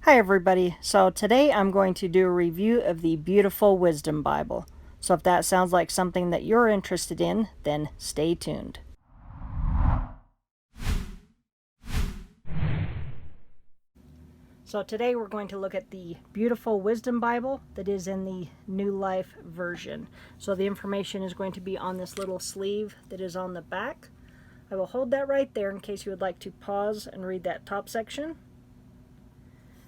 Hi everybody, so today I'm going to do a review of the Beautiful Wisdom Bible. So if that sounds like something that you're interested in, then stay tuned. So today we're going to look at the Beautiful Wisdom Bible that is in the New Life version. So the information is going to be on this little sleeve that is on the back. I will hold that right there in case you would like to pause and read that top section.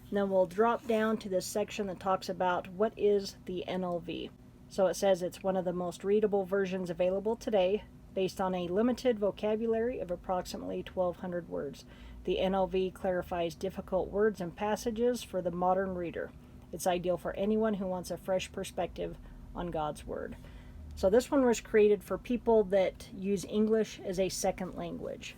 And then we'll drop down to this section that talks about what is the NLV. So it says it's one of the most readable versions available today, based on a limited vocabulary of approximately 1,200 words. The NLV clarifies difficult words and passages for the modern reader. It's ideal for anyone who wants a fresh perspective on God's Word. So this one was created for people that use English as a second language.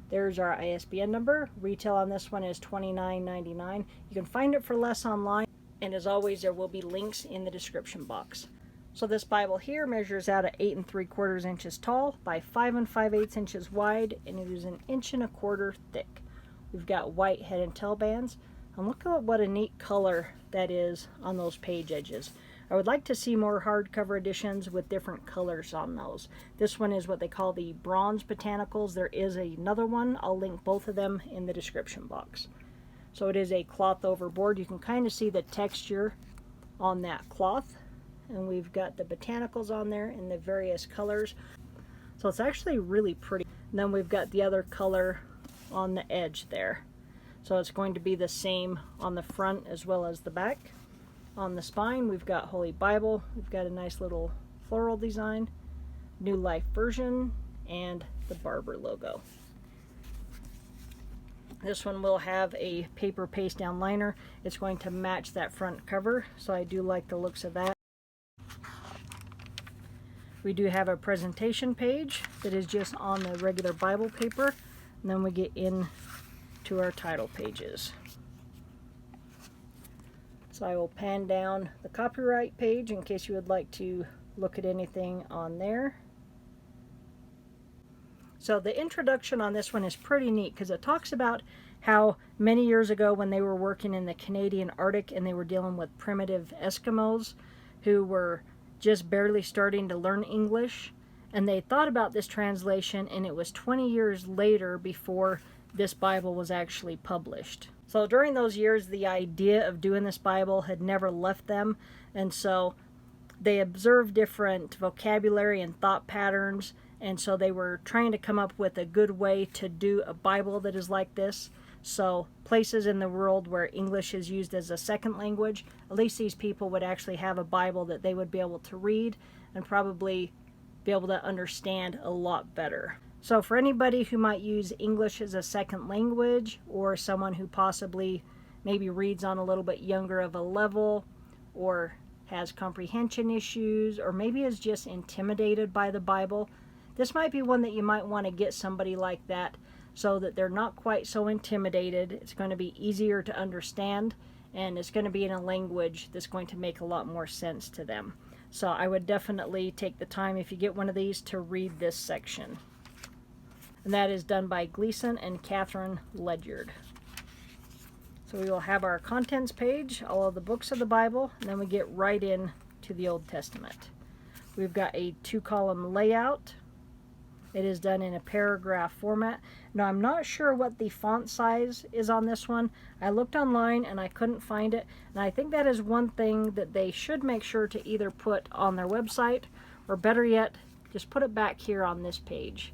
There's our ISBN number. Retail on this one is $29.99. You can find it for less online, and as always, there will be links in the description box. So this Bible here measures out at 8 3/4 inches tall by 5 5/8 inches wide, and it is 1 1/4 thick. We've got white head and tail bands, and look at what a neat color that is on those page edges. I would like to see more hardcover editions with different colors on those. This one is what they call the bronze Botanicals. There is another one. I'll link both of them in the description box. So it is a cloth overboard. You can kind of see the texture on that cloth. And we've got the Botanicals on there in the various colors. So it's actually really pretty. And then we've got the other color on the edge there. So it's going to be the same on the front as well as the back. On the spine, we've got Holy Bible. We've got a nice little floral design, New Life version, and the Barbour logo. This one will have a paper paste down liner. It's going to match that front cover, so I do like the looks of that. We do have a presentation page that is just on the regular Bible paper, and then we get into our title pages. So I will pan down the copyright page in case you would like to look at anything on there. So the introduction on this one is pretty neat because it talks about how many years ago when they were working in the Canadian Arctic and they were dealing with primitive Eskimos who were just barely starting to learn English, and they thought about this translation, and it was 20 years later before this Bible was actually published. So during those years, the idea of doing this Bible had never left them, and so they observed different vocabulary and thought patterns, and so they were trying to come up with a good way to do a Bible that is like this. So places in the world where English is used as a second language, at least these people would actually have a Bible that they would be able to read and probably be able to understand a lot better. So for anybody who might use English as a second language, or someone who possibly maybe reads on a little bit younger of a level, or has comprehension issues, or maybe is just intimidated by the Bible, this might be one that you might want to get somebody like that so that they're not quite so intimidated. It's going to be easier to understand, and it's going to be in a language that's going to make a lot more sense to them. So I would definitely take the time, if you get one of these, to read this section. And that is done by Gleason and Catherine Ledyard. So we will have our contents page, all of the books of the Bible, and then we get right in to the Old Testament. We've got a 2-column layout. It is done in a paragraph format. Now I'm not sure what the font size is on this one. I looked online and I couldn't find it. And I think that is one thing that they should make sure to either put on their website, or better yet, just put it back here on this page.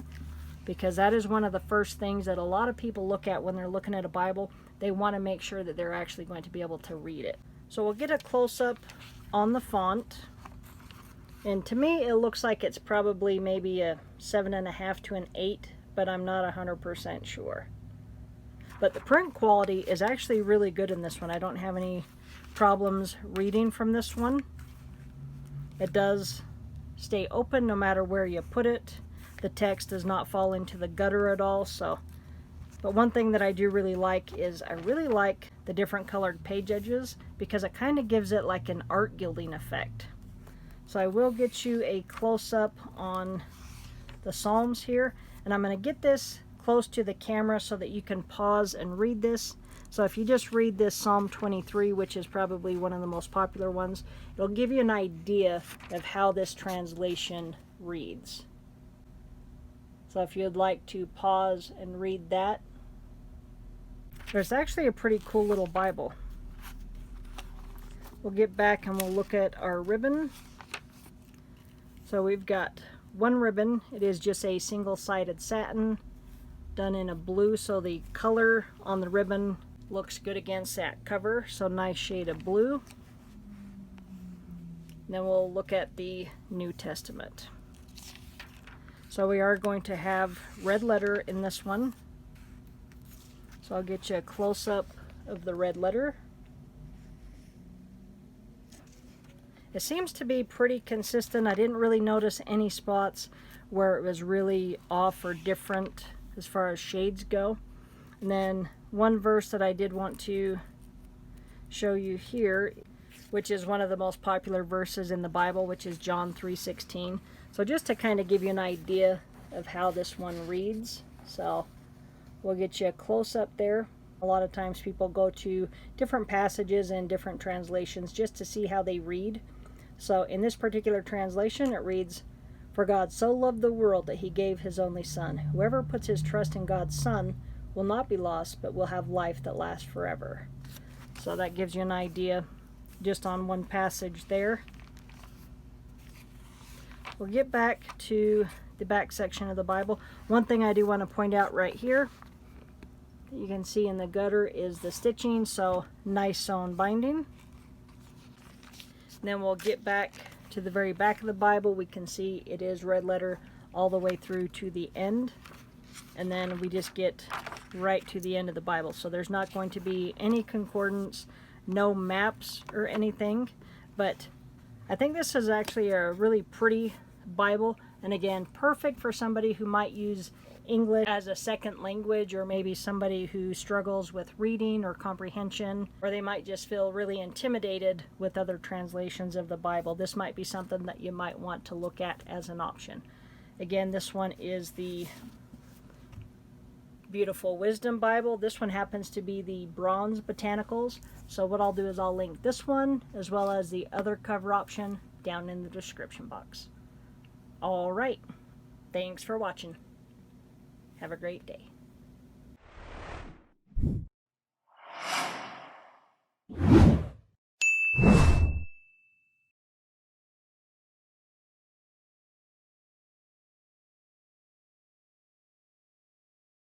Because that is one of the first things that a lot of people look at when they're looking at a Bible. They want to make sure that they're actually going to be able to read it. So we'll get a close-up on the font. And to me, it looks like it's probably maybe a 7.5 to an 8, but I'm not 100% sure. But the print quality is actually really good in this one. I don't have any problems reading from this one. It does stay open no matter where you put it. The text does not fall into the gutter at all. But one thing that I do really like is I really like the different colored page edges, because it kind of gives it like an art gilding effect. So I will get you a close-up on the Psalms here, and I'm going to get this close to the camera so that you can pause and read this. So if you just read this Psalm 23, which is probably one of the most popular ones, it'll give you an idea of how this translation reads. So if you'd like to pause and read that, there's actually a pretty cool little Bible. We'll get back and we'll look at our ribbon. So we've got one ribbon. It is just a single-sided satin done in a blue, so the color on the ribbon looks good against that cover. So nice shade of blue. Then we'll look at the New Testament. So we are going to have red letter in this one. So I'll get you a close-up of the red letter. It seems to be pretty consistent. I didn't really notice any spots where it was really off or different as far as shades go. And then one verse that I did want to show you here, which is one of the most popular verses in the Bible, which is John 3:16. So just to kind of give you an idea of how this one reads. So we'll get you a close-up there. A lot of times people go to different passages and different translations just to see how they read. So in this particular translation, it reads, "For God so loved the world that he gave his only Son. Whoever puts his trust in God's Son will not be lost, but will have life that lasts forever." So that gives you an idea just on one passage there. We'll get back to the back section of the Bible. One thing I do want to point out right here, you can see in the gutter is the stitching, so nice sewn binding. Then we'll get back to the very back of the Bible. We can see it is red letter all the way through to the end. And then we just get right to the end of the Bible. So there's not going to be any concordance, no maps or anything. But I think this is actually a really pretty Bible. And again, perfect for somebody who might use English as a second language, or maybe somebody who struggles with reading or comprehension, or they might just feel really intimidated with other translations of the Bible. This might be something that you might want to look at as an option. Again, this one is the Beautiful Wisdom Bible. This one happens to be the bronze Botanicals. So what I'll do is I'll link this one as well as the other cover option down in the description box. All right. Thanks for watching. Have a great day.